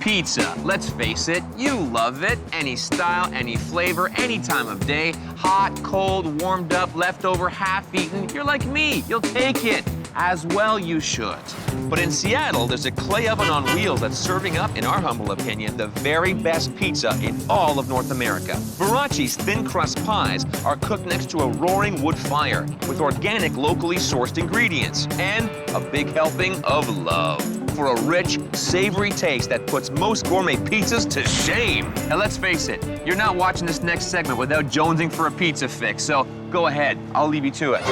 Pizza. Let's face it, you love it. Any style, any flavor, any time of day. Hot, cold, warmed up, leftover, half-eaten. You're like me. You'll take it. As well you should. But in Seattle, there's a clay oven on wheels that's serving up, in our humble opinion, the very best pizza in all of North America. Verace's thin crust pies are cooked next to a roaring wood fire with organic, locally sourced ingredients and a big helping of love for a rich, savory taste that puts most gourmet pizzas to shame. Now, let's face it, you're not watching this next segment without jonesing for a pizza fix, so go ahead, I'll leave you to it.